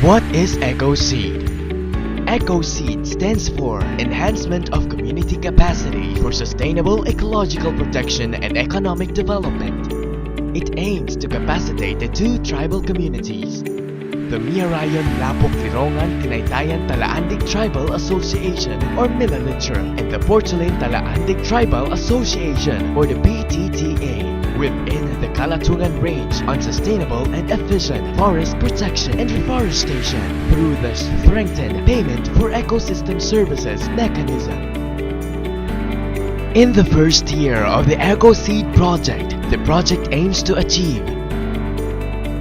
What is EcoSEED? EcoSEED stands for Enhancement of Community Capacity for Sustainable Ecological Protection and Economic Development. It aims to capacitate the two tribal communities, the Miyarayon Lapok Lirongan Tinaytayan Talaandig Tribal Association or MILALITTRA and the Porcelain Talaandig Tribal Association or the PTTA within the Kalatungan Range on sustainable and efficient forest protection and reforestation through the strengthened payment for ecosystem services mechanism. In the first year of the EcoSEED project, the project aims to achieve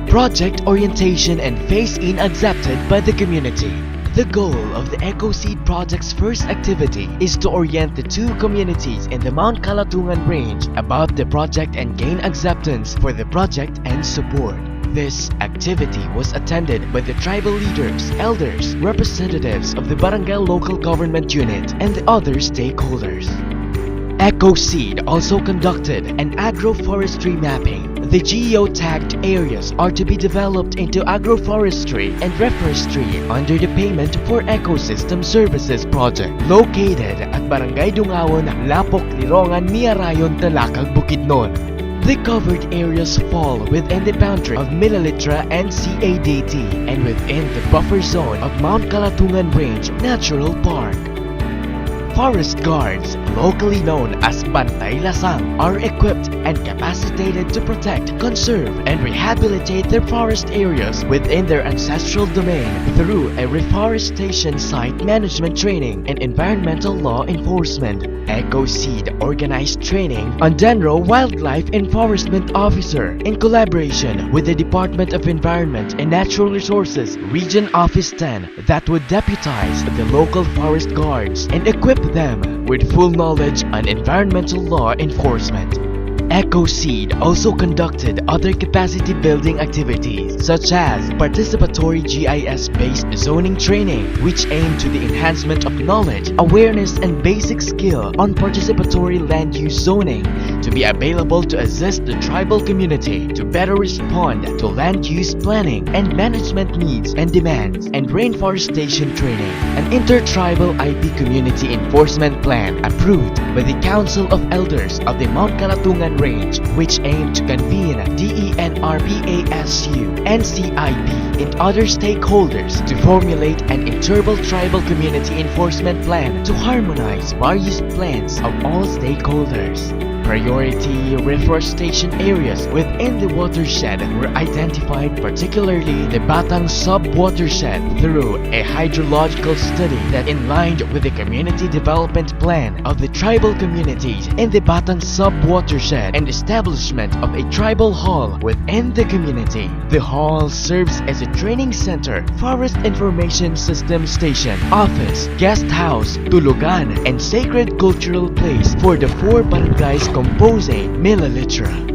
project orientation and phase-in accepted by the community. The goal of the EcoSEED project's first activity is to orient the two communities in the Mount Kalatungan Range about the project and gain acceptance for the project and support. This activity was attended by the tribal leaders, elders, representatives of the Barangay Local Government Unit, and the other stakeholders. EcoSEED also conducted an agroforestry mapping. The geo-tagged areas are to be developed into agroforestry and reforestry under the Payment for Ecosystem Services project located at Barangay Dungawon, Lapok, Lirongan, Miyarayon, Talakag, Bukidnon. The covered areas fall within the boundary of MILALITTRA and CADT and within the buffer zone of Mount Kalatungan Range Natural Park. Forest guards, locally known as Bantay Lasang, are equipped and capacitated to protect, conserve, and rehabilitate their forest areas within their ancestral domain through a reforestation site management training and environmental law enforcement. EcoSEED organized training on Denro Wildlife Enforcement Officer in collaboration with the Department of Environment and Natural Resources Region Office 10 that would deputize the local forest guards and equip them with full knowledge on environmental law enforcement. EcoSEED also conducted other capacity building activities such as participatory GIS-based zoning training which aimed to the enhancement of knowledge, awareness, and basic skill on participatory land use zoning to be available to assist the tribal community to better respond to land use planning and management needs and demands, and rainforestation training. An intertribal IP community enforcement plan approved by the Council of Elders of the Mount Kalatungan Range, which aimed to convene DENRPASU, NCIP, and other stakeholders to formulate an intertribal community enforcement plan to harmonize various plans of all stakeholders. Priority reforestation areas within the watershed were identified, particularly the Batang sub-watershed, through a hydrological study that in line with the community development plan of the tribal communities in the Batang sub-watershed and establishment of a tribal hall within the community. The hall serves as a training center, forest information system station, office, guest house, tulugan, and sacred cultural place for the 4 barangays composing MILALITTRA.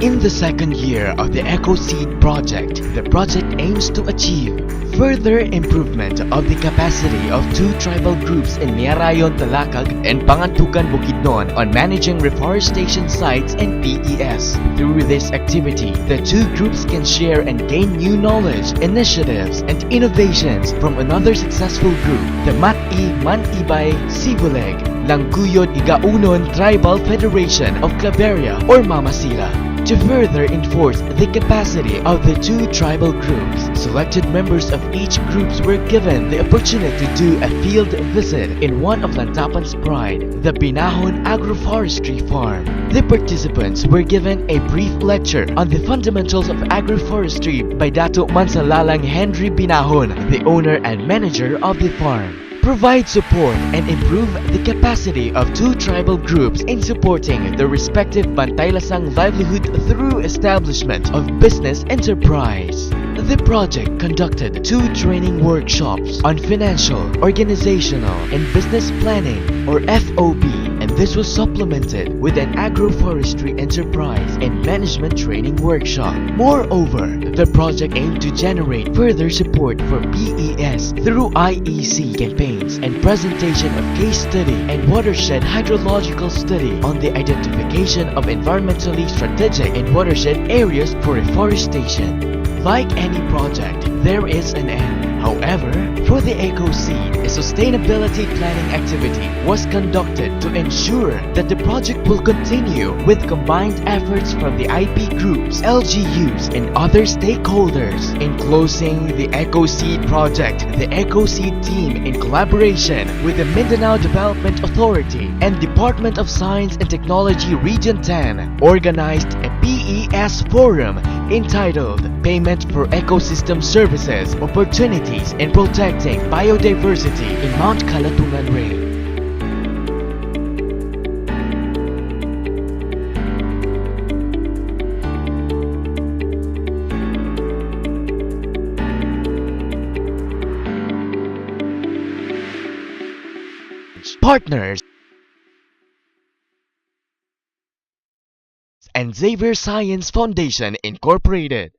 In the second year of the EcoSEED project, the project aims to achieve further improvement of the capacity of 2 tribal groups in Miyarayon, Talakag, and Pangantukan, Bukidnon on managing reforestation sites and PES. Through this activity, the 2 groups can share and gain new knowledge, initiatives, and innovations from another successful group, the Mat-I Man-Ibay Sibuleg Langkuyod Igaunon Tribal Federation of Claveria or Mamasila. To further enforce the capacity of the 2 tribal groups, selected members of each group were given the opportunity to do a field visit in one of Lantapan's pride, the Binahon Agroforestry Farm. The participants were given a brief lecture on the fundamentals of agroforestry by Dato Mansalalang Henry Binahon, the owner and manager of the farm. Provide support and improve the capacity of 2 tribal groups in supporting their respective Bantay Lasang livelihood through establishment of business enterprise. The project conducted 2 training workshops on financial, organizational, and business planning or FOB, and this was supplemented with an agroforestry enterprise and management training workshop. Moreover, the project aimed to generate further support for PES through IEC campaigns and presentation of case study and watershed hydrological study on the identification of environmentally strategic and watershed areas for reforestation. Like any project, there is an end. However, for the EcoSEED, a sustainability planning activity was conducted to ensure that the project will continue with combined efforts from the IP groups, LGUs, and other stakeholders. In closing the EcoSEED project, the EcoSEED team, in collaboration with the Mindanao Development Authority and Department of Science and Technology Region 10, organized a PES forum entitled Payment for Ecosystem Services Opportunities in Protecting Biodiversity in Mount Kalatungan Range. Partners and Xavier Science Foundation Incorporated.